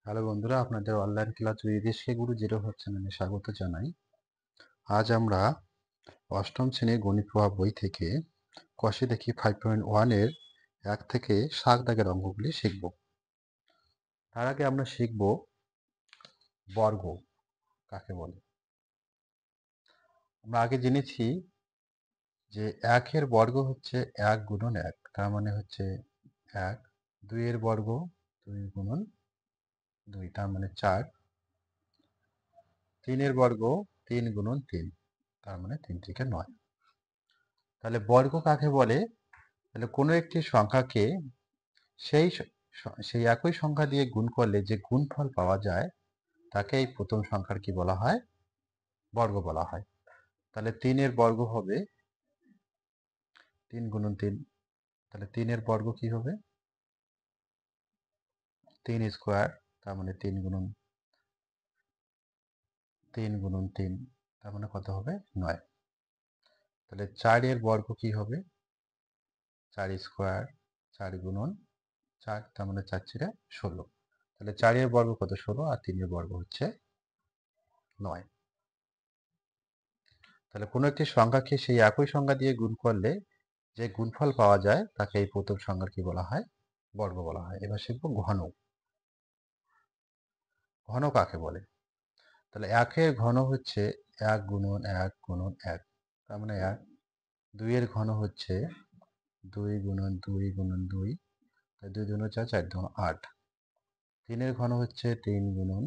Hello বন্ধুরা, আপনাদের online class রিদেশকে গুরু zero হচ্ছে চ্যানেলে স্বাগত জানাই। আজ আমরা অষ্টম শ্রেণীর গণিত প্রভাব বই থেকে কষে দেখি 5.1 এর 1 থেকে 7 দাগের অঙ্কগুলি শিখব। তার আগে আমরা শিখব বর্গ কাকে বলে। আমরা আগে জেনেছি যে 1 এর বর্গ হচ্ছে 1 গুণন 1, তার মানে হচ্ছে 1। 2 এর বর্গ 2 গুণন 2, তার মানে 4। 3 এর বর্গ 3 গুণন 3, তার মানে 3 থেকে 9। তাহলে বর্গ কাকে বলে? তাহলে কোনো একটি সংখ্যাকে সেই সেই একই সংখ্যা দিয়ে গুণ করলে যে গুণফল পাওয়া যায় তাকে এই প্রথম সংখ্যার কি বলা হয়? বর্গ বলা হয়। তাহলে 3 এর বর্গ হবে 3 গুণন 3, তাহলে 3 এর বর্গ কি হবে? 3 স্কোয়ার, তার মানে 3 গুণন 3, তার মানে কত হবে? 9। তাহলে 4 এর বর্গ কি হবে? 4 স্কোয়ার, 4 গুণন 4, তার মানে 4 × 16। তাহলে 4 এর বর্গ কত? 16, আর 3 এর বর্গ হচ্ছে 9। তাহলে কোনো একটি সংখ্যাকে সেই একই সংখ্যা দিয়ে গুণ করলে যে গুণফল পাওয়া যায় তাকে এই প্রথম সংখ্যার কি বলা হয়? বর্গ বলা হয়। এবার শিখব ঘন। ঘন কাকে বলে? তাহলে 1 এর ঘন হচ্ছে 1 গুণন 1 গুণন 1, তার মানে 1। 2 এর ঘন হচ্ছে 2 গুণন 2 গুণন 2, তাই 2 দুগুণ 4, 4 দুগুণ 8। 3 এর ঘন হচ্ছে 3 গুণন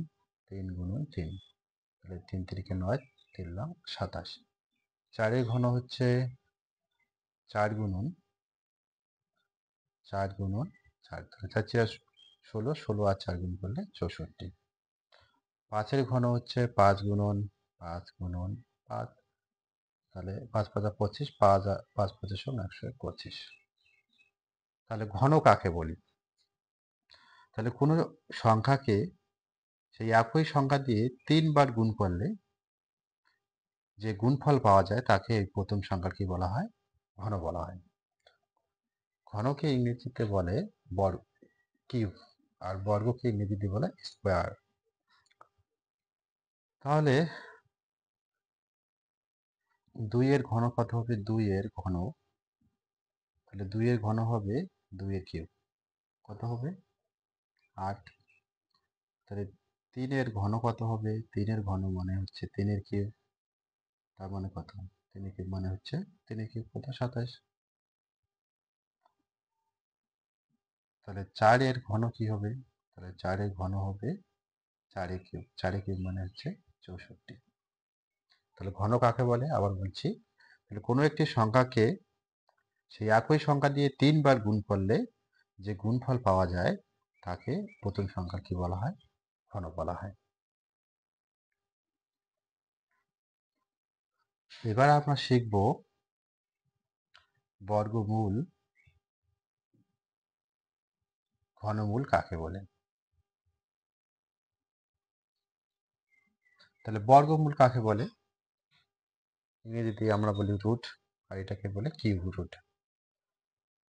3 গুণন 3, তাহলে 3 3 9, 3 লং 27। 4 এর ঘন হচ্ছে 4 গুণন 4 গুণন 4, তাহলে 4 × 16, 16 আর 4 গুণ করলে 64। 5 এর ঘন হচ্ছে 5 গুণন 5 গুণন 5, তাহলে 5 5 25, 5 5 25 125। তাহলে ঘন কাকে বলি? তাহলে কোনো সংখ্যাকে সেই একই সংখ্যা দিয়ে 3 বার গুণ করলে যে গুণফল পাওয়া যায় তাকে এই প্রথম সংখ্যার কি বলা হয়? ঘন বলা হয়। ঘনকে ইংরেজিতে বলে বর্গ, কিউব, আর বর্গকে ইংরেজিতে বলে স্কোয়ার। তাহলে 2 এর ঘন কত হবে? 2 এর ঘন, তাহলে 2 এর ঘন হবে 2 এর কিউব, কত হবে? 8। তাহলে 3 এর ঘন কত হবে? 3 এর ঘন মানে হচ্ছে 3 এর কিউব, তার মানে কত? 3 এর কিউব মানে হচ্ছে 3 এর কিউব কত? 27। তাহলে 4 এর ঘন কি হবে? তাহলে 4 এর ঘন হবে 4 এর কিউব, 4 এর কিউব মানে হচ্ছে 64। তাহলে ঘন কাকে বলে? আবার বলছি, তাহলে কোনো একটি সংখ্যাকে সেই একই সংখ্যা দিয়ে 3 বার গুণ করলে যে গুণফল পাওয়া যায় তাকে প্রথম সংখ্যা কি বলা হয়? ঘন বলা হয়। এবার আমরা শিখব বর্গমূল। ঘনমূল কাকে বলে? তাহলে বর্গমূল কাকে বলে? ইংরেজিতে আমরা বলি রুট, আর এটাকে বলে কিউব রুট।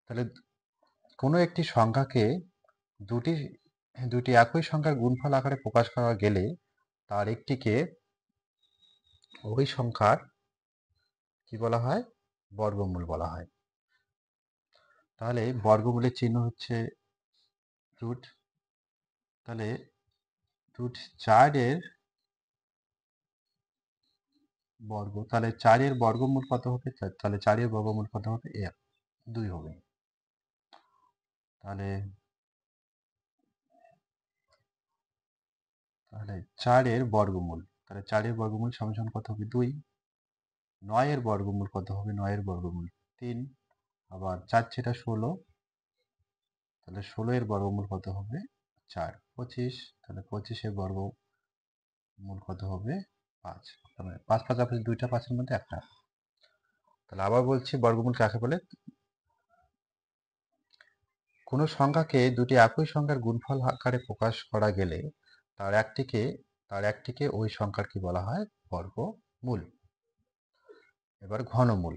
তাহলে কোনো একটি সংখ্যাকে দুটি দুটি একই সংখ্যার গুণফল আকারে প্রকাশ করা গেলে তার একটিকে ওই সংখ্যার কি বলা হয়? বর্গমূল বলা হয়। তাহলে বর্গমূলের চিহ্ন হচ্ছে রুট। তাহলে রুট 4 এর বর্গ, তাহলে 4 এর বর্গমূল কত হবে? তাহলে 4 এর বর্গমূল কত হবে? 2 হবে। তাহলে 4 এর বর্গমূল, তাহলে 4 এর বর্গমূল সমান সমান কত হবে? 2। 9 এর বর্গমূল কত হবে? 9 এর বর্গমূল 3, আবার 4 × 16, তাহলে 16 এর বর্গমূল কত হবে? 4। 25, তাহলে 25 এর বর্গমূল কত হবে? 5। তাহলে 5 5 25, দুইটা 5 এর মধ্যে একটা। তাহলে আবার বলছি বর্গমূল কাকে বলে? কোনো সংখ্যাকে দুটি একই সংখ্যার গুণফল আকারে প্রকাশ করা গেলে তার একটিকে ওই সংখ্যার কি বলা হয়? বর্গমূল। এবার ঘনমূল।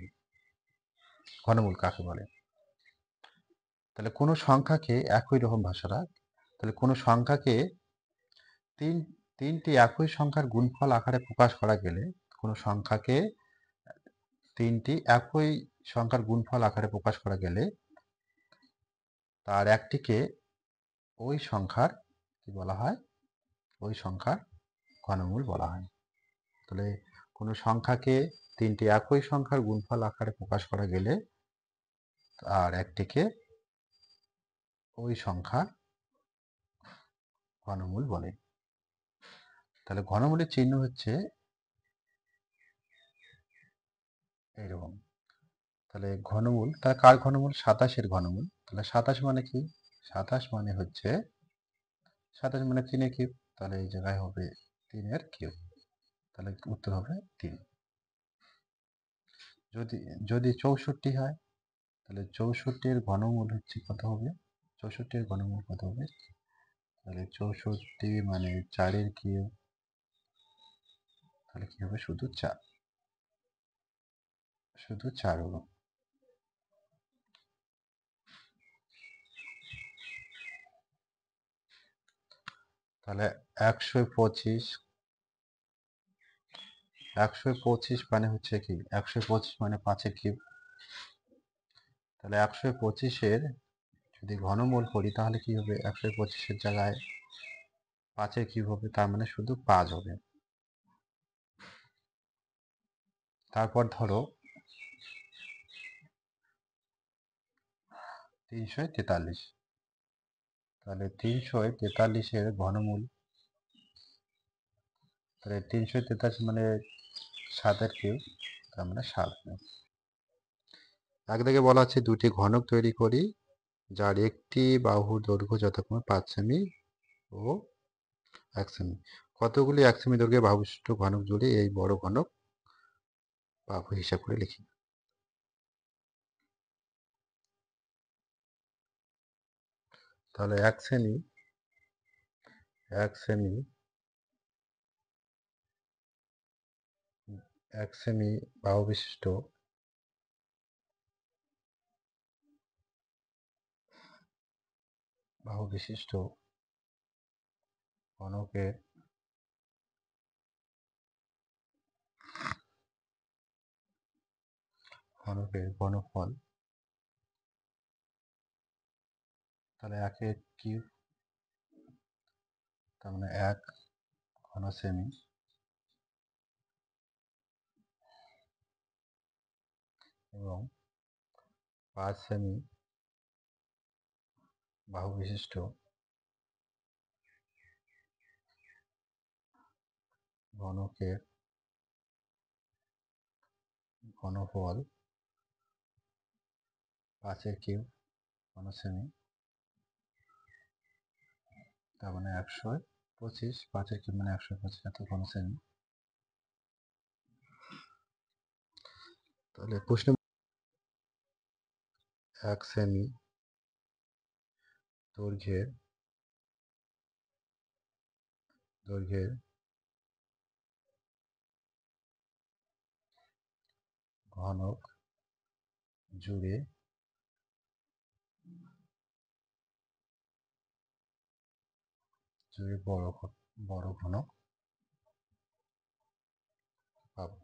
ঘনমূল কাকে বলে? তাহলে কোনো সংখ্যাকে একই রকম ভাষাটা, তাহলে কোনো সংখ্যাকে তিনটি একই সংখ্যার গুণফল আকারে প্রকাশ করা গেলে কোনো সংখ্যাকে তিনটি একই সংখ্যার গুণফল আকারে প্রকাশ করা গেলে তার একটিকে ওই সংখ্যার কি বলা হয়, ওই সংখ্যার ঘনমূল বলা হয়। তাহলে কোনো সংখ্যাকে তিনটি একই সংখ্যার গুণফল আকারে প্রকাশ করা গেলে আর একটিকে ওই সংখ্যার ঘনমূল বলে। তাহলে ঘনমূলের চিহ্ন হচ্ছে এইরকম। তাহলে ঘনমূল, তাহলে কার ঘনমূল? 27-এর ঘনমূল। তাহলে 27 মানে কি? 27 মানে হচ্ছে 27 মানে 3-এর কিউব। তাহলে এই জায়গায় হবে 3-এর কিউব। তাহলে উত্তর হবে 3। যদি যদি 64 হয় তাহলে 64-এর ঘনমূল হচ্ছে কত হবে? 64-এর ঘনমূল কত হবে? তাহলে 64 মানে 4-এর কিউব। তাহলে কি হবে? শুধু 4, শুধু 4 হলো। তাহলে 125, 125 মানে হচ্ছে কি? 125 মানে 5-এর কিউব। তাহলে 125-এর যদি ঘনমূল করি তাহলে কি হবে? 125-এর জায়গায় 5-এর কিউব হবে, তার মানে শুধু 5 হবে। তারপর ধরো 343, তাহলে 343-এর ঘনমূল, তাহলে 343 মানে 7-এর কিউব, তার মানে 7 হবে। একদিকে বলা আছে দুটি ঘনক তৈরি করি যার একটি বাহুর দৈর্ঘ্য যথাক্রমে 5 সেমি ও 1 সেমি। কতগুলি 1 সেমি দৈর্ঘ্যের বাহুবিশিষ্ট ঘনক জুড়ে এই বড় ঘনক বাহু হিসাব করে লিখি। তাহলে 1 সেমি, 1 সেমি, 1 সেমি বাহু বিশিষ্ট ঘনকের ঘনফল, তাহলে 1-এর কিউব, তার মানে 1 ঘন সেমি, এবং 5 সেমি বাহু বিশিষ্ট ঘনকের ঘনফল 5-এর কিউব ঘন সেমি, তার মানে 125, 5-এর কিউব মানে 125 এত ঘন সেমি। তাহলে প্রশ্ন 1 সেমি দৈর্ঘ্যের ঘনক জুড়ে বড় ঘনক পাবো।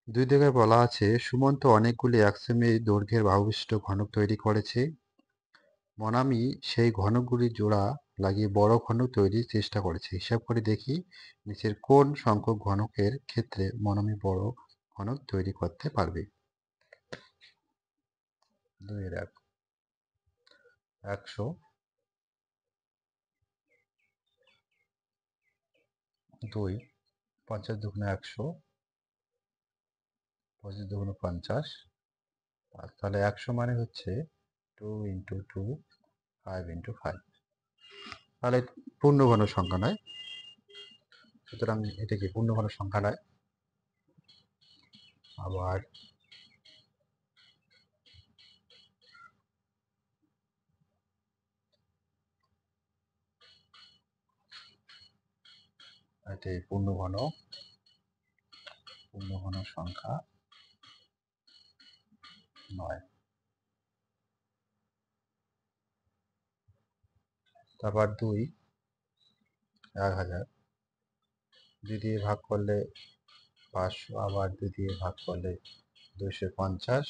দুই দিকে বলা আছে সুমন্ত অনেকগুলি 1 সেমি দৈর্ঘ্যের বাহুবিশিষ্ট ঘনক তৈরি করেছে। মনামি সেই ঘনকগুলি জোড়া লাগিয়ে বড় ঘনক তৈরির চেষ্টা করেছে। হিসাব করে দেখি নিচের কোন সংখ্যক ঘনকের ক্ষেত্রে মনামি বড় ঘনক তৈরি করতে পারবে। 2-1, 100, 2, 50 দুগুণে 100, 25 দুগুণে 50, তাহলে 100 মানে হচ্ছে 2 × 2, 5 × 5, তাহলে পূর্ণঘন সংখ্যা নয়, সুতরাং এটা কি পূর্ণঘন সংখ্যা নয়। আবার এটি পূর্ণ ঘন সংখ্যা 9। তারপর 2 1000, 2 দিয়ে ভাগ করলে 500, আবার 2 দিয়ে ভাগ করলে 250,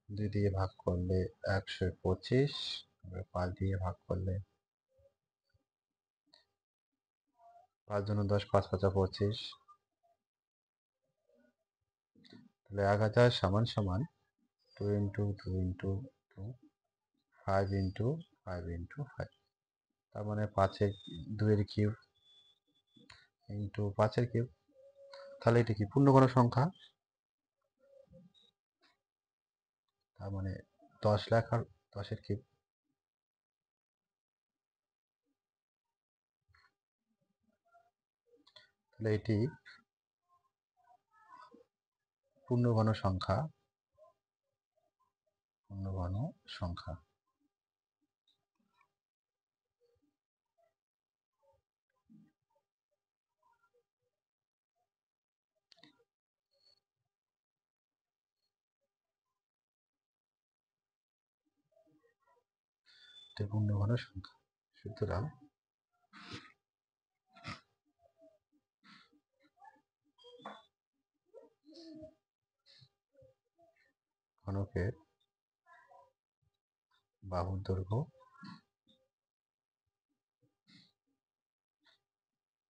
2 দিয়ে ভাগ করলে 125, 5 দিয়ে ভাগ করলে 5 × 10 5 × 25, তাহলে 1000 সমান সমান 2 × 2 × 2, 5 × 5 × 5, তার মানে 2 এর কিউব ইন্টু 5 এর কিউব। তাহলে এটি কি পূর্ণ ঘন সংখ্যা, তার মানে 10 লেখার 10 এর কিউব। তাহলে এটি পূর্ণ ঘন সংখ্যা, এটি পূর্ণ ঘন সংখ্যা। সুতরাং ঘনকের বাহুর দৈর্ঘ্য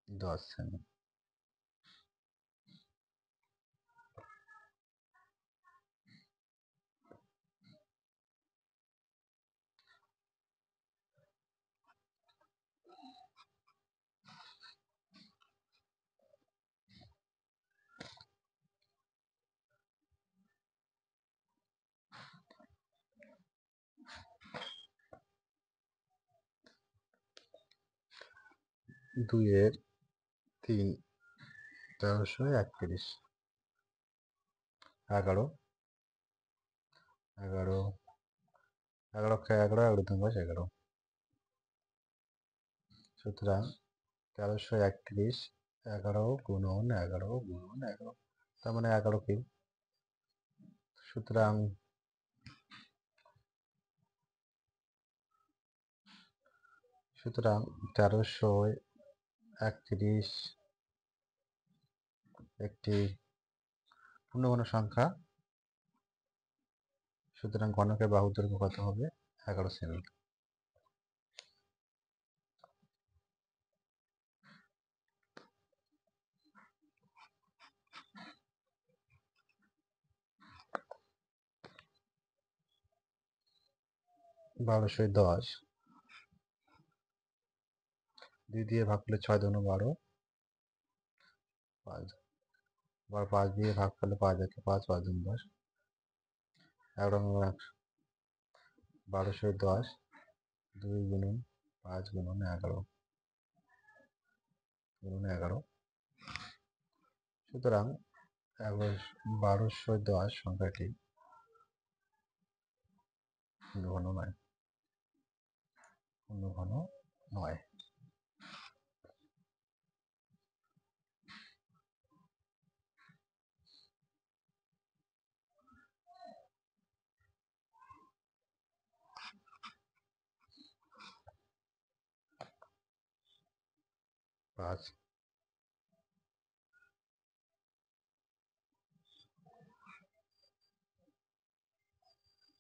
10 সেমি। দুইয়ের 3 1331, 11 11 11 11 11 সুতরাং 1331 11 গুণন 11 গুণন 11, তার মানে 11 কিউব। সুতরাং 1331 একটি পূর্ণ ঘন সংখ্যা। সুতরাং ঘনকের বাহুর দৈর্ঘ্য কত হবে? 11 সেমি। বারোশো 10, 2 দিয়ে ভাগ করলে 6 × 12, 5, আবার 5 দিয়ে ভাগ করলে 5 × 5 5 × 10, 11 1210, 2 গুণন 5 গুণন 11 গুণন 11। সুতরাং 1210 সংখ্যাটি পূর্ণ ঘন নয়।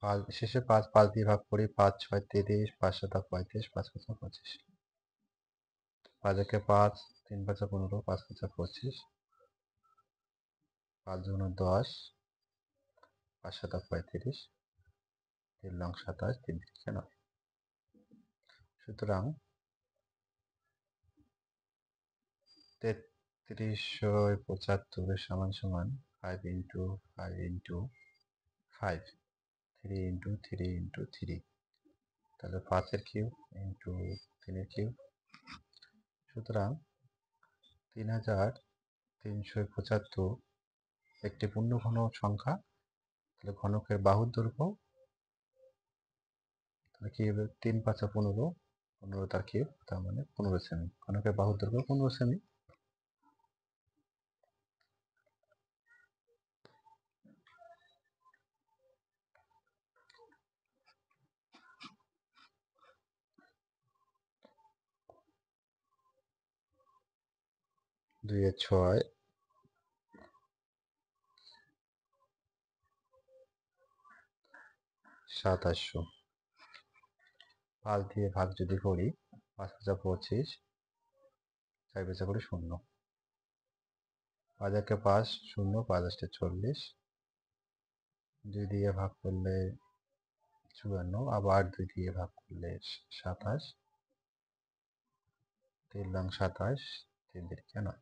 5 শেষে 5 দিয়ে ভাগ করি, 5 6 30, 5 7 35, 5 5 25, 5 একে 5, 3 5 15, 5 5 25, 5 × 10, 5 7 35, 3 নং 27, 3 3 9। সুতরাং 3375 সমান সমান 5 × 5 × 5, 3 × 3 × 3, তাহলে 5 এর কিউব ইন্টু 3 এর কিউব। সুতরাং 3375 একটি পূর্ণ ঘন সংখ্যা। তাহলে ঘনকের বাহুর দৈর্ঘ্য তাহলে কি হবে? 3 5 15, 15 তার কিউব, তার মানে 15 সেমি। ঘনকের বাহুর দৈর্ঘ্য 15 সেমি। দুইয়ে 6, 2700। 5 দিয়ে ভাগ যদি করি, 5,25, 4 বেচা করি 0। 5 একে 5, 0, 5 8 40, 2 দিয়ে ভাগ করলে 54, আবার 2 দিয়ে ভাগ করলে 27, 3 লং 27, 3 দিকে 9।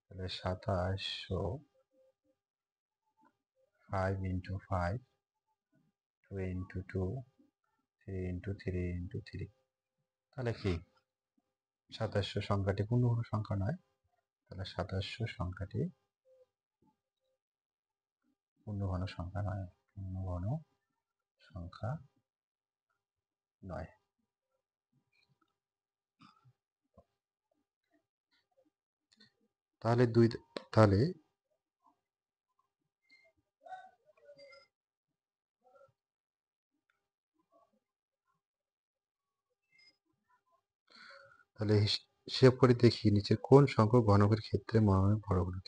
তাহলে 2700 5 into 5, 2 into 2, 3 into 3 into 3। তাহলে কি 2700 সংখ্যাটি পূর্ণঘন সংখ্যা নয়? তাহলে 2700 সংখ্যাটি পূর্ণঘন সংখ্যা নয়, পূর্ণঘন সংখ্যা নয়। তাহলে তাহলে তাহলে হিসেব করে দেখি নিচে কোন সংখ্যক ঘনকের ক্ষেত্রে মনোমের বড় ঘনক।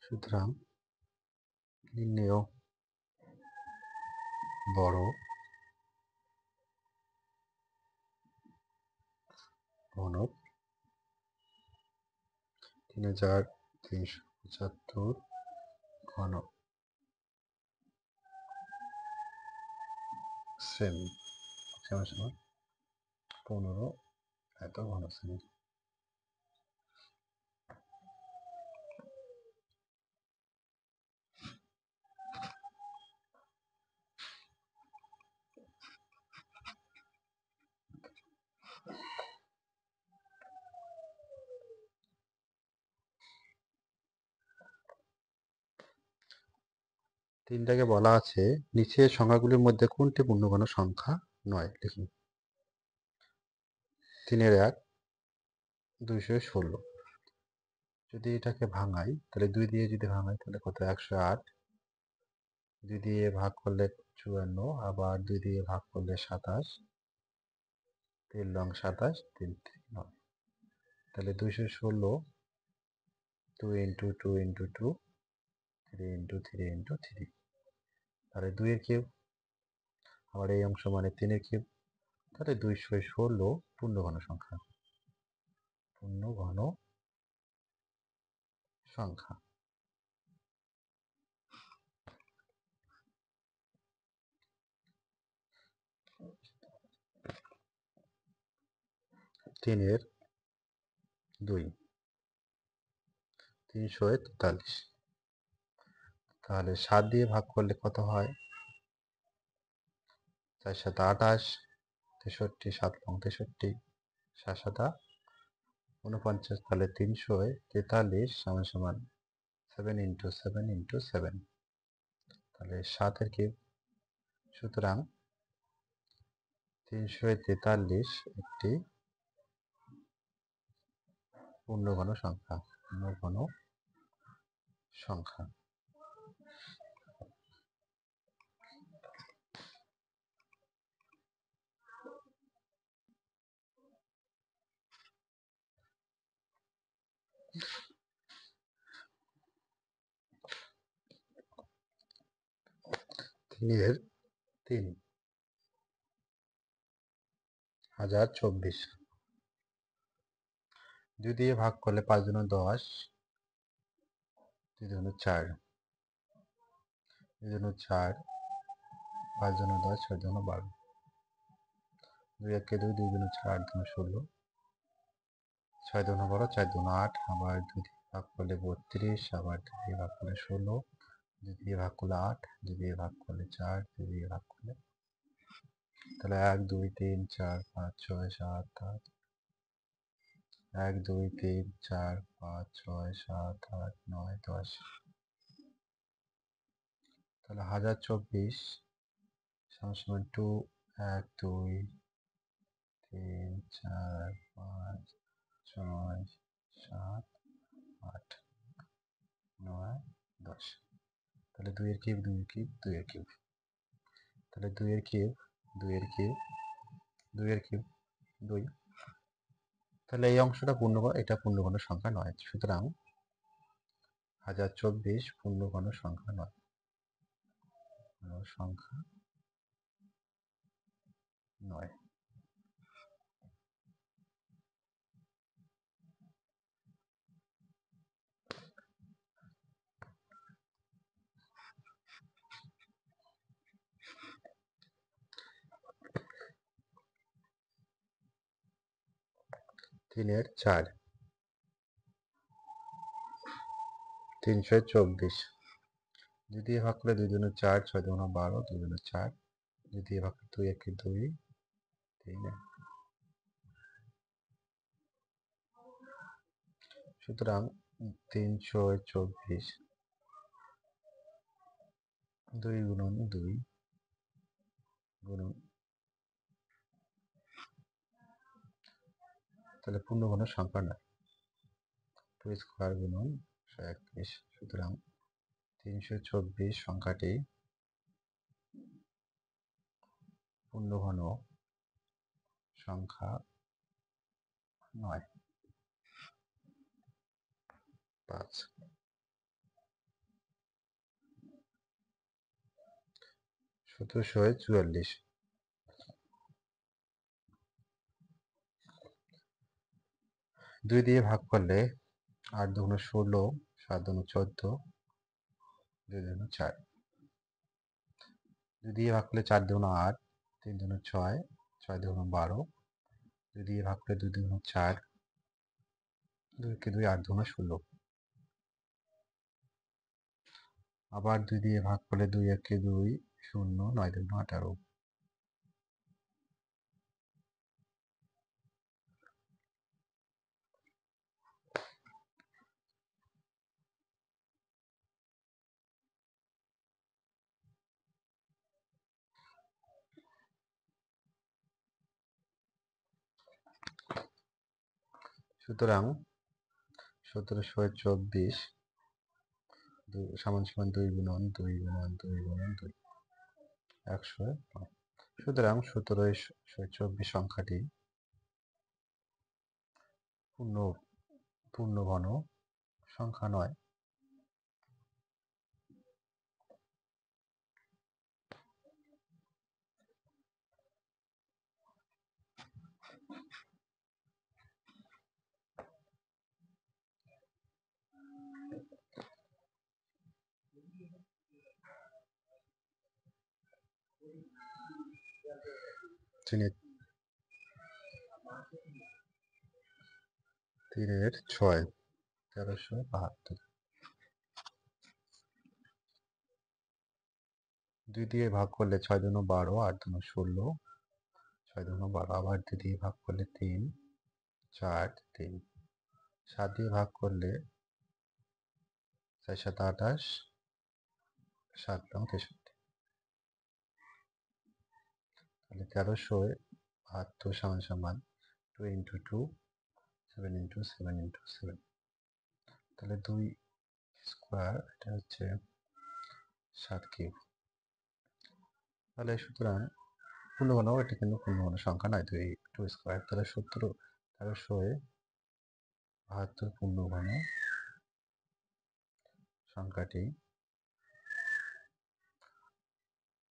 সুতরাং নির্ণেয় বড় ঘনক 3375 ঘন সেমি সমান 15 এত ঘন সেমি। তিনটাকে বলা আছে নিচের সংখ্যাগুলির মধ্যে কোনটি পূর্ণঘন সংখ্যা নয়, লিখুন। 3-এর 1, 216। যদি এটাকে ভাঙাই, তাহলে 2 দিয়ে যদি ভাঙাই তাহলে কত, 108। 2 দিয়ে ভাগ করলে 54, আবার 2 দিয়ে ভাগ করলে 27, 3 লং 27, 3 3 9। তাহলে 216, 2 into 2 into 2, 3 into 3 into 3। তাহলে 2 এর কিউব, আবার এই অংশ মানে 3 এর কিউব। তাহলে 216 পূর্ণঘন সংখ্যা, পূর্ণঘন সংখ্যা। তিনের 2, 343। তাহলে 7 দিয়ে ভাগ করলে কত হয়, 4 7 28, 63, 7 লং 63, 7 7 49। তাহলে 343 সমান সমান 7 into 7 into 7। তাহলে 7 এর কিউব। সুতরাং 343 একটি পূর্ণঘন সংখ্যা, পূর্ণঘন সংখ্যা। 3 3 1024। 2 দিয়ে ভাগ করলে 5 দুগুণে 10, 2 দুগুণে 4, 2 দুগুণে 4, 5 দুগুণে 10, 6 দুগুণে 12, 2 একে 2, 2 দুগুণে 4, 8 দুগুণে 16, 6 দুগুণে 12, 4 দুগুণে 8, আবার 2 দিয়ে ভাগ করলে 32, আবার 2 দিয়ে ভাগ করলে 16, 2 দিয়ে ভাগ করলে 8, 2 দিয়ে ভাগ করলে 4, 2 দিয়ে ভাগ করলে, তাহলে 1 2 3 4 5 6 7 8, 1 2 3 4 5 6 7 8 9 10, তাহলে 1024 সমান 2 1 2 3 4 5 6 7 8 9 10, তাহলে 2 এর কিউব 2 এর কিউব 2 এর কিউব, তাহলে 2 এর কিউব 2 এর কিউব 2 এর কিউব 2, তাহলে এই অংশটা এটা পূর্ণঘন সংখ্যা নয়, সুতরাং 1024 পূর্ণঘন সংখ্যা নয়, সংখ্যা নয়। 3 এর 4 324, 2 দিয়ে ভাগ করলে 2 দুগুণে 4, 6 দুগুণে 12, 2 দুগুণে 4, 2 দিয়ে ভাগ করলে 2 একে 2, 3 1, সুতরাং 324 2 গুণন 2 গুণন, তাহলে পূর্ণঘন সংখ্যা নয়, 2 স্কোয়ার গুণন 131, সুতরাং 324 সংখ্যাটি পূর্ণঘন সংখ্যা নয়। 5 1744, 2 দিয়ে ভাগ করলে 8 দুগুণে 16, 7 দুগুণে 14, 2 দুগুণে 4, 2 দিয়ে ভাগ করলে 4 দুগুণে 8, 3 দুগুণে 6, 6 দুগুণে 12, 2 দিয়ে ভাগ করলে 2 দুগুণে 4, 2 একে 2, 8 দুগুণে 16, আবার 2 দিয়ে ভাগ করলে 2 একে 2, 0, 9 দুগুণে 18, সুতরাং 1724 সমান 2 গুণন 2 গুণন 2 গুণন 2, 109, সুতরাং 1724 সংখ্যাটি পূর্ণঘন সংখ্যা নয়। তিনের 6 1372, 2 দিয়ে ভাগ করলে 6 দুগুণে 12, 8 দুগুণে 16, 6 দুগুণে 12, আবার 2 দিয়ে ভাগ করলে 3 4 3, 7 দিয়ে ভাগ করলে 4 7 28, 7 নং 63, তাহলে 1372 সমান সমান 2 ইন্টু 2 7 ইন্টু 7 ইন্টু 7, তাহলে 2 স্কোয়ার, এটা হচ্ছে 7 কিউব, তাহলে সুতরাং পূর্ণঘন, এটা কিন্তু পূর্ণঘন সংখ্যা নয়, 2 স্কোয়ার, তাহলে 1372 পূর্ণঘন সংখ্যাটি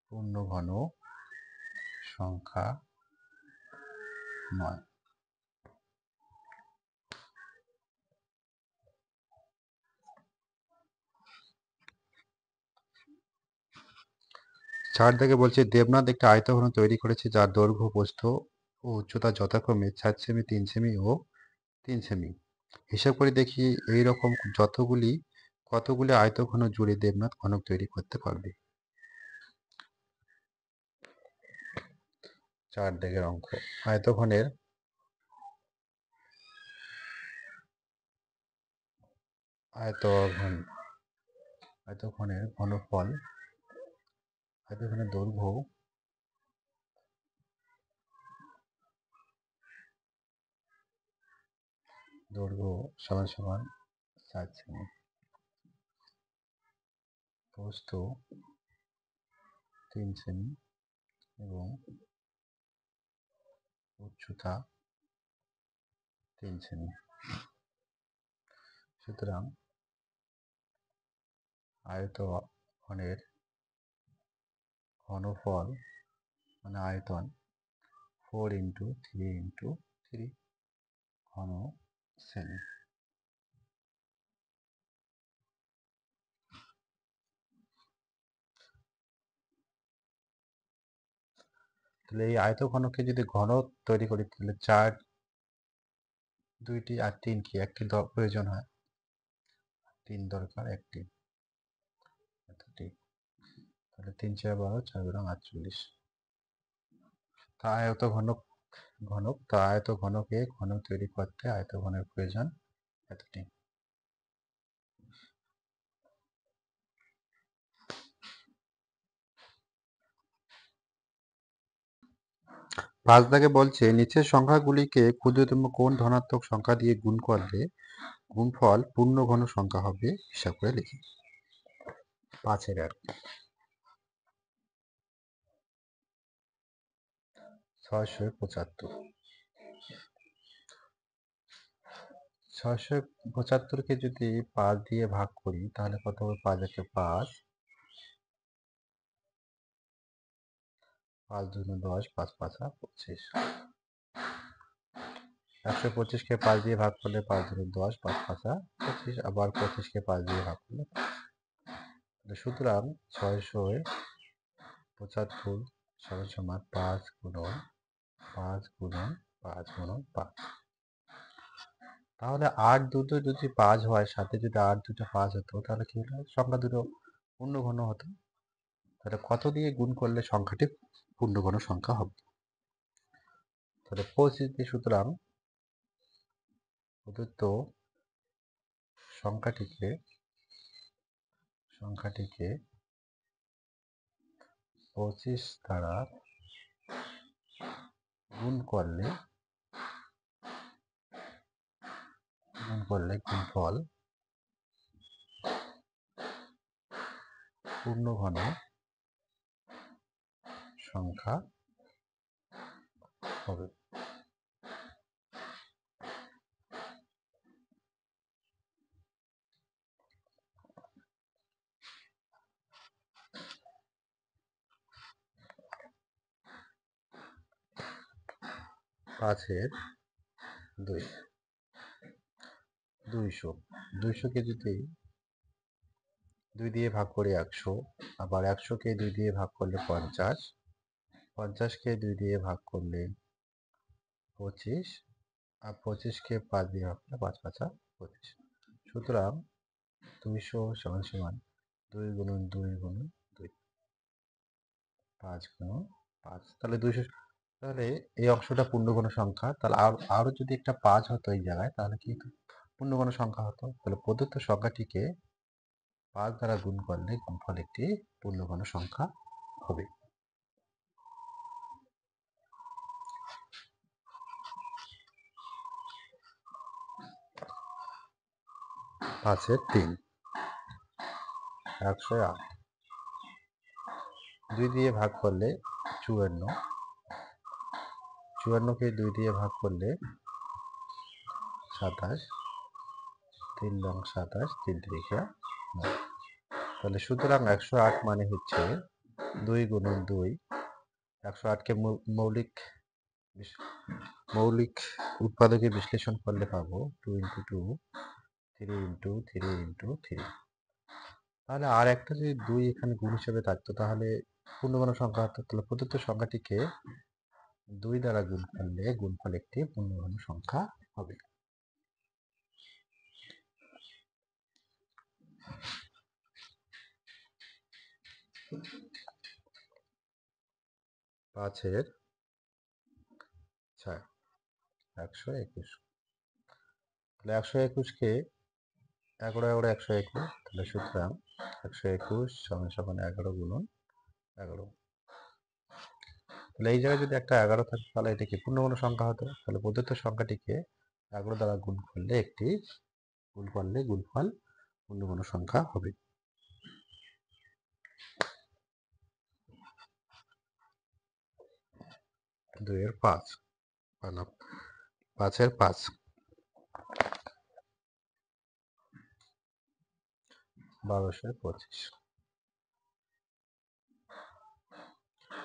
পূর্ণ ঘন সংখ্যা নয়। 4 দাগে বলছে দেবনাথ একটি আয়তঘন তৈরি করেছে যার দৈর্ঘ্য প্রস্থ ও উচ্চতা যথাক্রমে 4 সেমি 3 সেমি ও 3 সেমি। হিসাব করে দেখি এই রকম কতগুলি আয়তঘন জুড়ে দেবনাথ ঘনক তৈরি করতে পারবে। 4 দাগের অঙ্ক। আয়তঘনের ঘনফল, আয়তঘনের দৈর্ঘ্য সমান সমান 4 সেমি, প্রস্থ 3 সেমি এবং উচ্চতা 3 সেমি। সুতরাং আয়তঘনের ঘনফল মানে আয়তন 4 × 3 × 3 ঘন সেমি। তাহলে এই আয়তঘনকে যদি ঘন তৈরি করি তাহলে 4 2টি আর 3 কি একটি প্রয়োজন হয়, 3 দরকার একটি, তাহলে 3 4 12 4 গুণ 48। তা আয়তঘনকে ঘন তৈরি করতে আয়তঘনের প্রয়োজন এতটি। 5 দাগে বলছে নিচের সংখ্যাগুলিকে ক্ষুদ্রতম কোন ধনাত্মক সংখ্যা দিয়ে গুণ করলে গুণফল পূর্ণ ঘন সংখ্যা হবে, হিসাব করে লিখি। 5 এর 675। 675কে যদি 5 দিয়ে ভাগ করি তাহলে কত হবে? 5 একে 5, 5 2 10, 5 5 25। 125কে 5 দিয়ে ভাগ করলে 5 2 10, 5 5 25, আবার 25কে 5 দিয়ে ভাগ করলে। সুতরাং 675 সমান 5 গুণন 5 গুণন 5 গুণন 5। তাহলে 8 দুটো যদি 5 হয়, সাথে যদি 8 দুটো 5 হতো তাহলে কি হতো? সংখ্যা দুটো পূর্ণ ঘন হতো। তাহলে কত দিয়ে গুণ করলে সংখ্যাটি পূর্ণ ঘন সংখ্যা হবে? তাহলে 25 দিয়ে, সুতরাং প্রদত্ত সংখ্যাটিকে 25 দ্বারা গুণ করলে গুণফল পূর্ণ ঘন সংখ্যা হবে। পাঁচের 2, 200। 200কে যদি 2 দিয়ে ভাগ করি 100, আবার 100কে 2 দিয়ে ভাগ করলে 50, 50কে 2 দিয়ে ভাগ করলে 25, আর 25কে 5 দিয়ে ভাগ করলে 5 5 25। সুতরাং 200 সমান সমান 2 গুণন 2 গুণন 2, 5 গুণন 5। তাহলে 200, তাহলে এই অংশটা পূর্ণঘন সংখ্যা। তাহলে আরো যদি একটা 5 হতো এই জায়গায় তাহলে কি পূর্ণঘন সংখ্যা হতো। তাহলে প্রদত্ত সংখ্যাটিকে 5 দ্বারা গুণ করলে গুণফল একটি পূর্ণঘন সংখ্যা হবে। 5-এর 3, 108। 2 দিয়ে ভাগ করলে 54, 54কে 2 দিয়ে ভাগ করলে 27, 3 নং 27, 3 3 9। তাহলে সুতরাং 108 মানে হচ্ছে 2 গুণন 2, 108কে মৌলিক উৎপাদকে বিশ্লেষণ করলে পাবো 2 × 2, 3 × 3 × 3। তাহলে আর একটা যদি 2 এখানে গুণ হিসেবে থাকতো তাহলে পূর্ণবর্ণ সংখ্যা হতো। তাহলে প্রদত্ত সংখ্যাটিকে 2 দ্বারা গুণ করলে গুণফল একটি পূর্ণবর্ণ সংখ্যা হবে। পাঁচের 6, 121। তাহলে 121কে 11 11 121, তাহলে সুতরাং 121 = 11 গুণন 11। তাহলে এই জায়গায় যদি একটা 11 থাকতো তাহলে এটা কি পূর্ণবর্ণ সংখ্যা হতো। তাহলে প্রদত্ত সংখ্যাটিকে 11 দ্বারা গুণ করলে গুণফল পূর্ণবর্ণ সংখ্যা হবে। 2-এর 5, 5-এর 5, 1225।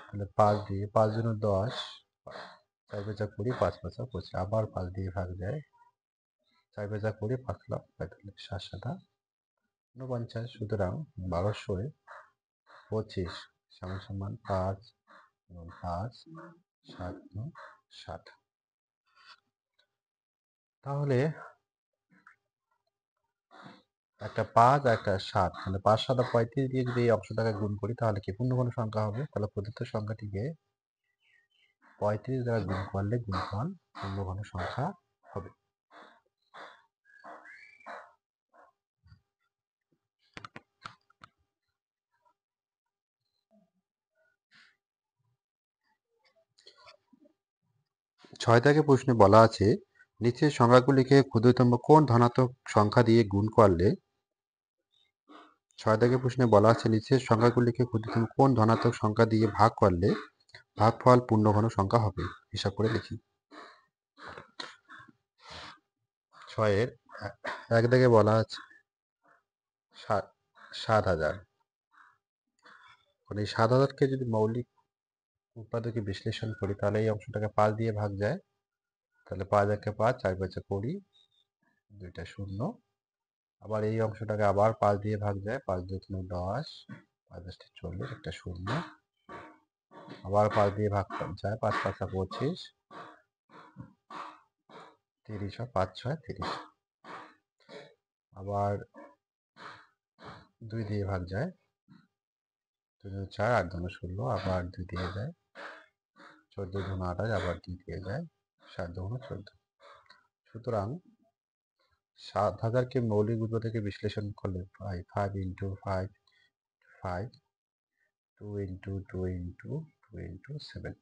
তাহলে 5 দিয়ে 5 × 10, 4 × 5 = 20, 5 × 5 = 25। আবার 5 দিয়ে ভাগ যায়, 4 × 5 = 20, 5 × 45, 7 × 7 = 49। সুতরাং 1225 = 5 × 5, 7 × 7। তাহলে একটা 5 আর একটা 7, তাহলে 5 × 7 = 35 দিয়ে যদি এই অংশটাকে গুণ করি তাহলে কি পূর্ণবর্ণ সংখ্যা হবে। তাহলে প্রদত্ত সংখ্যাটিকে 35 দ্বারা গুণ করলে গুণফল পূর্ণবর্ণ সংখ্যা হবে। ছয় দাগের প্রশ্নে বলা আছে নিচের সংখ্যাগুলিকে ক্ষুদ্রতম কোন ধনাত্মক সংখ্যা দিয়ে গুণ করলে 6 দাগের প্রশ্নে বলা আছে নিচের সংখ্যাগুলিকে ক্ষুদ্রতম কোন ধনাত্মক সংখ্যা দিয়ে ভাগ করলে ভাগফল পূর্ণঘন সংখ্যা হবে। হিসাব করে লিখি। 6-এর 1 দাগে বলা আছে 7000। এই 7000কে যদি মৌলিক উৎপাদকে বিশ্লেষণ করি তাহলে এই অংশটাকে 5 দিয়ে ভাগ যায়। তাহলে 5 × 5, 4 × 5 = 20, 2টা 0। আবার এই অংশটাকে আবার 5 দিয়ে ভাগ যায়, 5 × 2 = 10, 5 × 5 = 40, একটা 0। আবার 5 দিয়ে ভাগ যায়, 5 × 5 = 25, 30, 5 × 6 = 30। আবার 2 দিয়ে ভাগ যায়, 2 × 4, 8 × 16, আবার 2 দিয়ে যায়, 14 × 28, আবার 2 দিয়ে যায়, 7 × 14। সুতরাং 7000কে মৌলিক উৎপাদকে বিশ্লেষণ করলে পাই 5 × 5, 5, 2 × 2 × 2 × 7।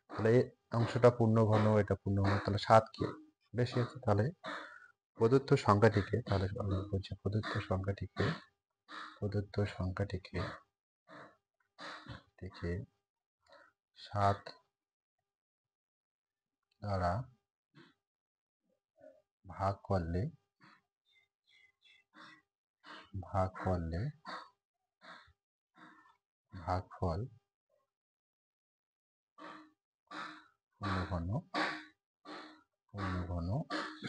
তাহলে এই অংশটা পূর্ণঘন, এটা পূর্ণঘন, তাহলে 7 কে বেশি আছে। তাহলে প্রদত্ত সংখ্যাটিকে 7 দ্বারা ভাগ করলে ভাগফল পূর্ণঘন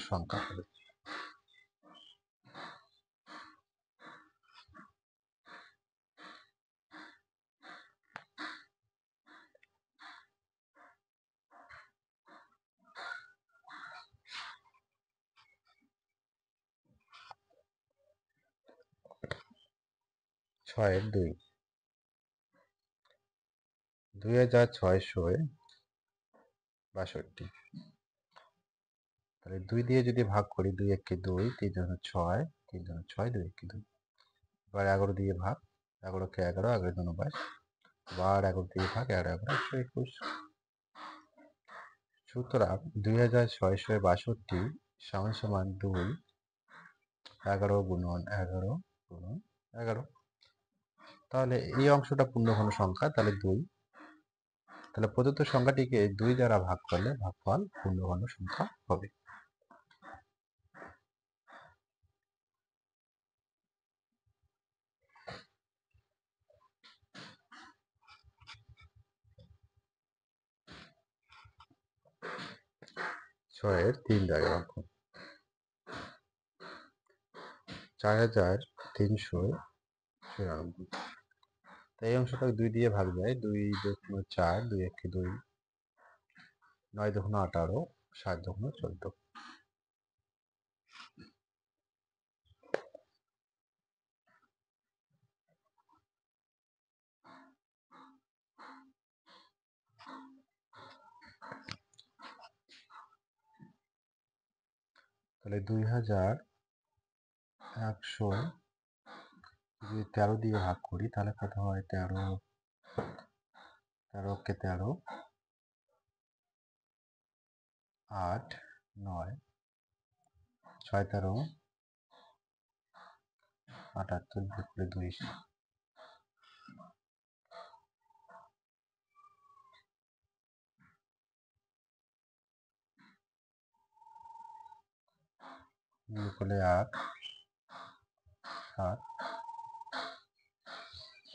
সংখ্যা হবে। 6-এর 2, 2662। তাহলে 2 দিয়ে যদি ভাগ করি, 2 × 1 = 2, 3 × 6, 3 × 6, 2 × 1 = 2। এবার 11 দিয়ে ভাগ, 11 × 11, 11 × 2 = 22, আবার 11 দিয়ে ভাগ, 11 × 11 = 121। সুতরাং 2662 = 2, 11 গুণন 11 গুণন 11। তাহলে এই অংশটা পূর্ণঘন সংখ্যা, তাহলে 2। তাহলে প্রদত্ত সংখ্যাটিকে 2 দ্বারা ভাগ করলে ভাগফল পূর্ণঘন সংখ্যা হবে। 6-এর 3 দাগের অঙ্ক 4394। তো এই অংশটাকে 2 দিয়ে ভাগ যায়, 2 দুগুণ 4, 2 একে 2, 9 দুগুণ 18, 7 দুগুণ 14। তাহলে 2100 যদি 13 দিয়ে ভাগ করি তাহলে কত হয়? 13, 13 কে 13, 8, 9, 6 13, 78 বিয়োগ করে 2। বিয়োগ করলে 8, 7,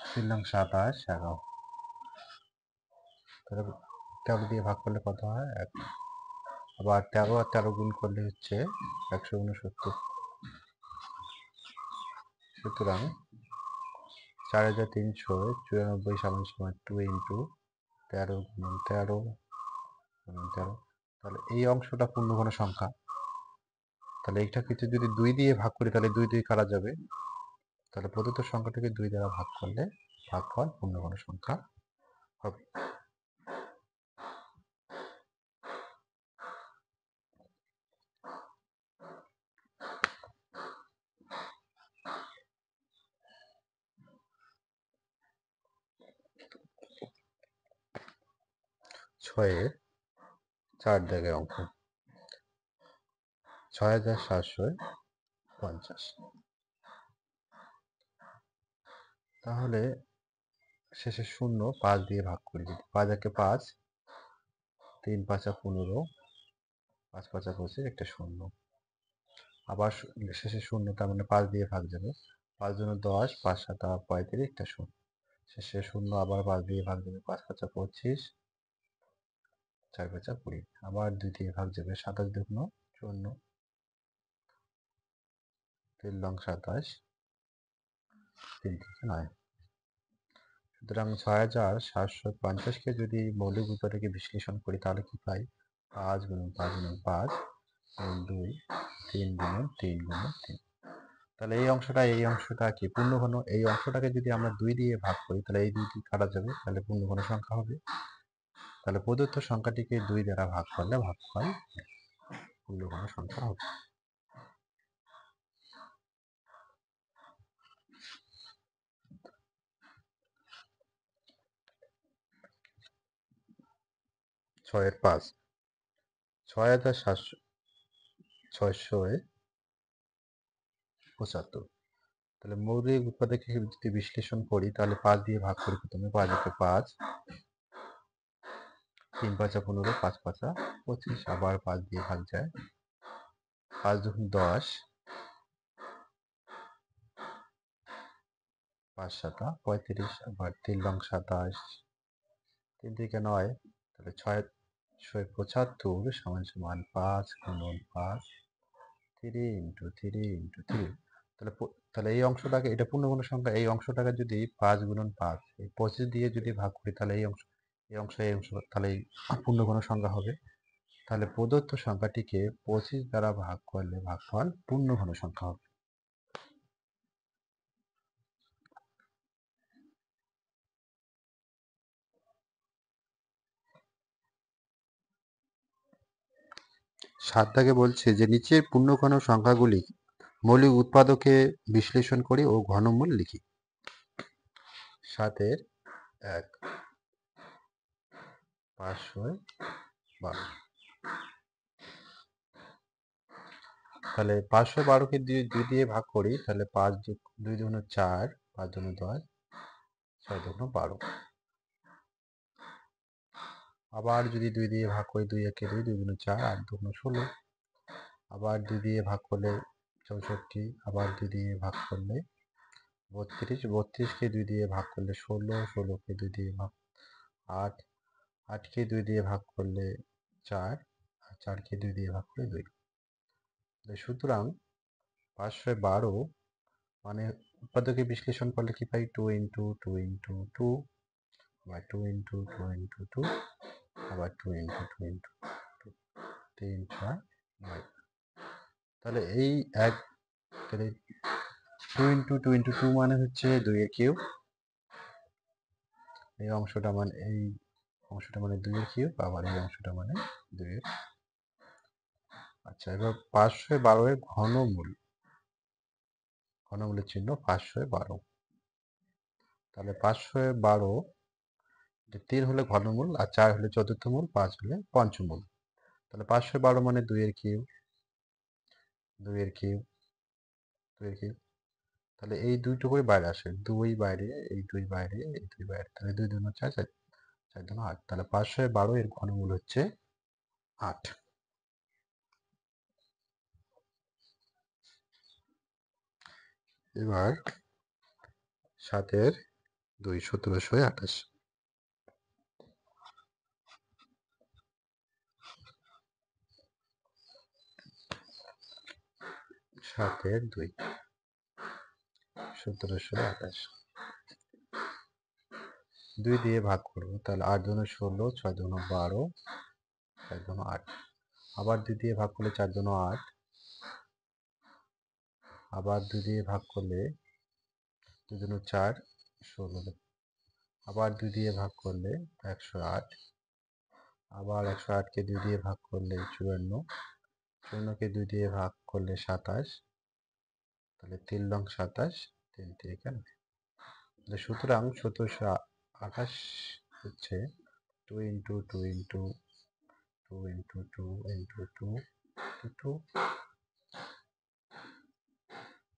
3 নং 27, 11। তাহলে 13 দিয়ে ভাগ করলে কত হয়? 1। আবার 13 আর 13 গুণ করলে হচ্ছে 169। সুতরাং 4394 সমান 2 ইন্টু 13 গুণন 13 গুণন 13। তাহলে এই অংশটা পূর্ণঘন সংখ্যা। তাহলে এইটা কিছু যদি 2 দিয়ে ভাগ করি তাহলে 2 2 কাটা যাবে। তাহলে প্রদত্ত সংখ্যাটিকে 2 দ্বারা ভাগ করলে ভাগফল পূর্ণঘন সংখ্যা হবে। ছয়ের 4 দাগের অঙ্ক 6750। তাহলে শেষে 0 5 দিয়ে ভাগ করি, যদি 5 একে 5, 3 5 15, 5 5 25, একটা 0। আবার শেষে 0, তার মানে 5 দিয়ে ভাগ যাবে, 5 জন্য 10, 5 7 35, একটা 0। শেষে 0 আবার 5 দিয়ে ভাগ যাবে, 5 5 25, 4 5 20। আবার 2 দিয়ে ভাগ যাবে, 27 দুগুণ 54, 3 লং 27, 3 থেকে 9। সুতরাং 6750-কে যদি মৌলিক উৎপাদকে বিশ্লেষণ করি তাহলে কি পাই? 5 গুণন 5 গুণন 5 গুণন 2, 3 গুণন 3 গুণন 3। তাহলে এই অংশটা কি পূর্ণঘন? এই অংশটাকে যদি আমরা 2 দিয়ে ভাগ করি তাহলে এই 2 দিয়ে কাটা যাবে, তাহলে পূর্ণঘন সংখ্যা হবে। তাহলে প্রদত্ত সংখ্যাটিকে 2 দ্বারা ভাগ করলে ভাগফল পূর্ণঘন সংখ্যা হবে। ছয়ের 5 6775। তাহলে মৌলিক উৎপাদকে যদি বিশ্লেষণ করি তাহলে 5 দিয়ে ভাগ করি, প্রথমে 5 একে 5, 3 5 15, 5 5 25, আবার 5 দিয়ে ভাগ যায়, 5 দুগুণ 10, 5 7 35, আবার 3 লং 27, 3 থেকে 9। তাহলে 675 সমান সমান 5 গুণন 5, 3 ইন্টু 3 ইন্টু 3। তাহলে এই অংশটাকে, এটা পূর্ণঘন সংখ্যা, এই অংশটাকে যদি 5 গুণন 5 এই 25 দিয়ে যদি ভাগ করি তাহলে এই অংশ তাহলে এই পূর্ণঘন সংখ্যা হবে। তাহলে প্রদত্ত সংখ্যাটিকে 25 দ্বারা ভাগ করলে ভাগফল পূর্ণঘন সংখ্যা হবে। সাত দাগে বলছে যে নিচের পূর্ণঘন সংখ্যাগুলি মৌলিক উৎপাদকে বিশ্লেষণ করি ও ঘনমূল লিখি। 7-এর 1 512। তাহলে 512-কে 2 দিয়ে ভাগ করি তাহলে 5 2 দুগুণ 4, 5 দুগুণ 10, 6 দুগুণ 12। আবার যদি 2 দিয়ে ভাগ করি, 2 একে 2, 2 দুগুণ 4, 8 দুগুণ 16। আবার 2 দিয়ে ভাগ করলে 64, আবার 2 দিয়ে ভাগ করলে 32, 32-কে 2 দিয়ে ভাগ করলে 16, 16-কে 2 দিয়ে ভাগ 8, 8-কে 2 দিয়ে ভাগ করলে 4, 4কে 2 দিয়ে ভাগ করে 2। সুতরাং 512 মানে উৎপাদকে বিশ্লেষণ করলে কি পাই 2 ইন্টু 2 ইন্টু 2 আবার 2 ইন্টু 2 ইন্টু 2 আবার 2 ইন্টু 2 ইন্টু 2 3 4 9। তাহলে এই এক তাহলে 2 ইন্টু 2 ইন্টু 2 মানে হচ্ছে 2 এর কিউব। এই অংশটা মানে 2 এর কিউব, আবার এই অংশটা মানে 2 এর। আচ্ছা, এবার 512 এর ঘনমূলের চিহ্ন 512। তাহলে 512 3 হলে ঘনমূল, আর 4 হলে চতুর্থ মূল, 5 হলে পঞ্চমূল। তাহলে 512 মানে 2 এর কিউব, 2 এর কিউব, 2 এর কিউব। তাহলে এই দুইটুকুই বাইরে আসে, 2 বাইরে, এই 2 বাইরে, এই 2 বাইরে। তাহলে 2 2 4 4 4 2 8। তাহলে 512 এর ঘনমূল হচ্ছে 8। এবার 7 2 1728। 7 2 1728 2 দিয়ে ভাগ করবো, তাহলে 8 2 16, 6 2 12, 4 2 8। আবার 2 দিয়ে ভাগ করলে 4 2 8, আবার 2 দিয়ে ভাগ করলে 2 2 4 16, আবার 2 দিয়ে ভাগ করলে 108, আবার 108কে 2 দিয়ে ভাগ করলে 54, 54কে 2 দিয়ে ভাগ করলে 27, তাহলে 3 লং 27, 3 3 9। সুতরাং 1728 হচ্ছে 2 into 2 into 2 into 2 into 2 into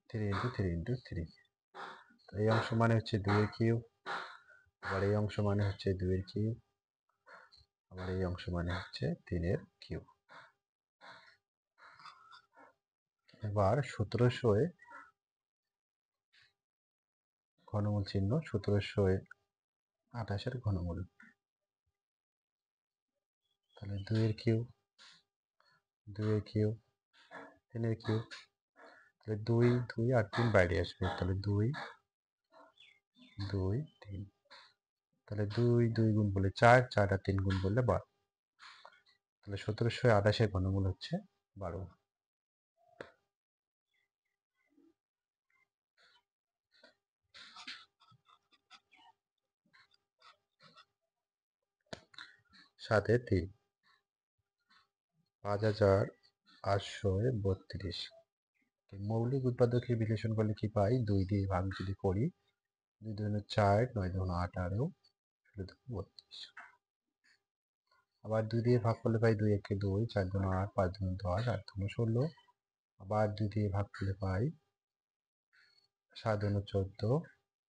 3 into 3 into 3। এই অংশ মানে হচ্ছে 2 এর কিউব, আবার এই অংশ মানে হচ্ছে 2 এর কিউব, আবার এই অংশ মানে হচ্ছে 3 এর কিউব। এবার 1700 এ ঘনমূল চিহ্ন, 1728 এর ঘনমূল। তাহলে 2 এর কিউব, 2 এর কিউব, 3 এর কিউব। তাহলে 2 2 আর 3 বাইরে আসবে, তাহলে 2 2 3। তাহলে 2 2 গুণ করলে 4, 4 আর 3 গুণ করলে 12। তাহলে 1728 এর ঘনমূল হচ্ছে 12। সাথে 3 5832। মৌলিক উৎপাদকে বিশ্লেষণ করলে কি পাই, 2 দিয়ে ভাগ যদি করি, 2 2 4, 9 2 18, 16 2 32। আবার 2 দিয়ে ভাগ করলে পাই 2 1 2, 4 2 8, 5 2 10, 8 2 16। আবার 2 দিয়ে ভাগ করলে পাই 7 2 14,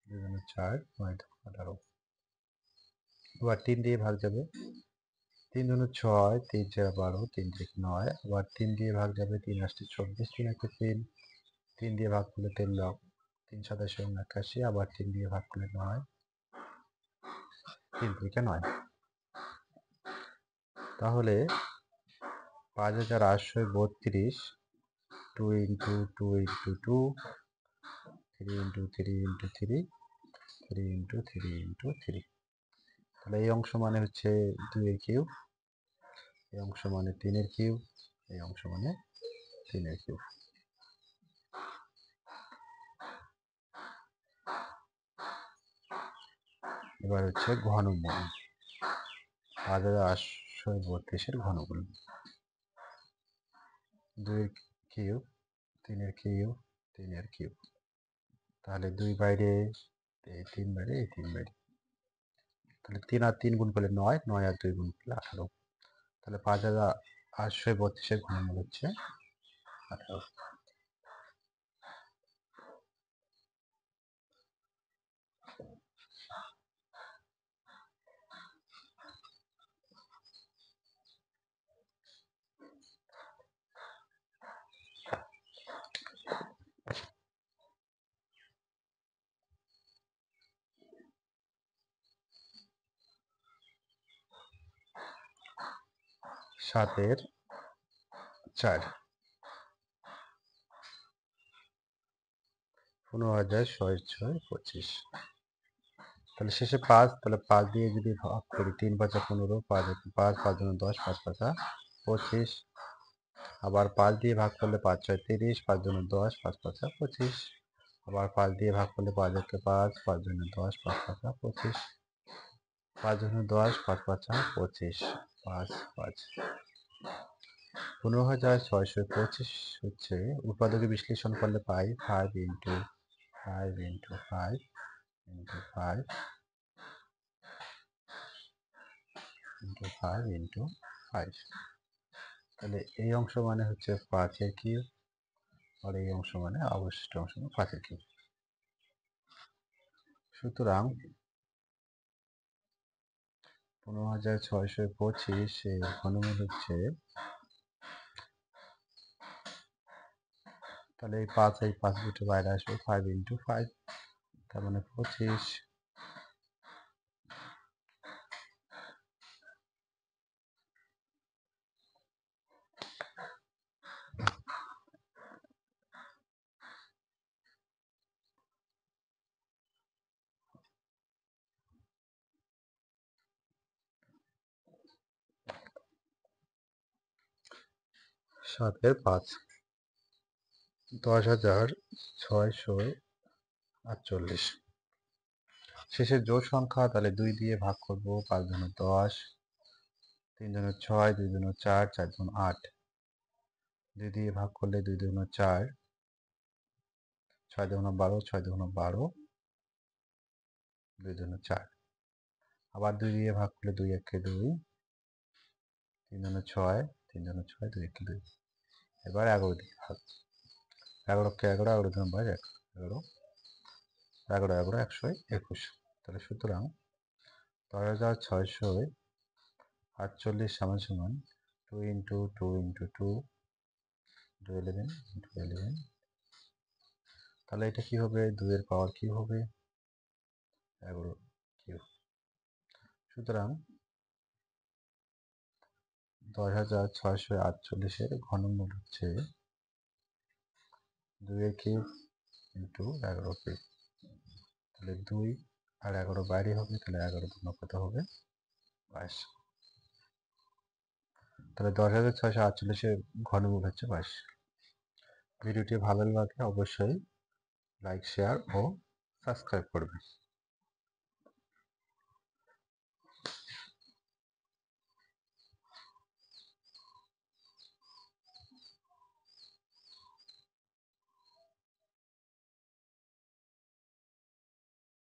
2 2 4, 9 2 18। আবার 3 দিয়ে ভাগ যাবে, 3 2 6, 3 4 12, 3 3 9। আবার 3 দিয়ে ভাগ যাবে, 3 8 24, 3 1 3। 3 দিয়ে ভাগ করলে 3 লব, 3 7 81। আবার 3 দিয়ে ভাগ করলে 9, 3 3 9। তাহলে 5832, 2 into 2 into 2, 3 into 3 into 3, 3 into 3 into 3। তাহলে এই অংশ মানে হচ্ছে 2 এর কিউব, এই অংশ মানে 3 এর কিউব, এই অংশ মানে 3 এর কিউব। এবার হচ্ছে ঘনমূল, 5832 এর ঘনমূল। 2 এর কিউব, 3 এর কিউব, 3 এর কিউব। তাহলে 2 বাইরে, এই 3 বাইরে, এই 3 বাইরে। তাহলে 3 আর 3 গুণ করলে 9, 9 আর 2 গুণ করলে 18। তাহলে 5832 এর ঘনমূল হচ্ছে 18। সাতের 4, 15,625। তাহলে শেষে 5, তাহলে 5 দিয়ে যদি ভাগ করি 3 5 15, 5 5 5 দুগুণে 10, 5 5 25। আবার 5 দিয়ে ভাগ করলে 5 6 30, 5 দুগুণে 10, 5 5 25। আবার 5 দিয়ে ভাগ করলে 5 1 5, 5 দুগুণে 10, 5 5 25। 5 দুগুণে 10, 5 5 25, 5 5। 15,625 হচ্ছে উৎপাদকে বিশ্লেষণ করলে পাই 5 into 5 into 5 into 5 into 5 into 5। তাহলে এই অংশ মানে হচ্ছে 5-এর কিউব, আর এই অংশ মানে অবশিষ্ট অংশ মানে 5-এর কিউব। সুতরাং 15,625 এর ঘনমূল হচ্ছে, তাহলে এই 5 দুটো বাইরে আসবে, 5 ইন্টু 5, তার মানে 25। সাতের 5, 10,648। শেষের জোড় সংখ্যা, তাহলে 2 দিয়ে ভাগ করব, 5 দুগুণে 10, 3 দুগুণে 6, 2 দুগুণে 4, 4 দুগুণে 8। 2 দিয়ে ভাগ করলে 2 দুগুণে 4, 6 দুগুণে 12, 6 দুগুণে 12, 2 দুগুণে 4। আবার 2 দিয়ে ভাগ করলে 2 1 2, 3 দুগুণে 6, 3 দুগুণে 6, 2 1 2। এবার 11 দিয়ে ভাগ, 11 কে 11, 11 দুগুণে 22, 11, 11 11 121। তাহলে সুতরাং 10,648 সমান সমান 2 ইন্টু 2 ইন্টু 2, 11 ইন্টু 11। তাহলে এটা কি হবে, 2 এর পাওয়ার কি হবে, 11 কিউব। সুতরাং 10,648 এর ঘনমূল হচ্ছে 2 এর কিউব ইন্টু 11 কিউব। তাহলে 2 আর 11 বাইরে হবে, তাহলে 11 দুগুণ কত হবে, 22। তাহলে 10,648 এর ঘনমূল হচ্ছে 22। ভিডিওটি ভালো লাগলে অবশ্যই লাইক, শেয়ার ও সাবস্ক্রাইব করবেন।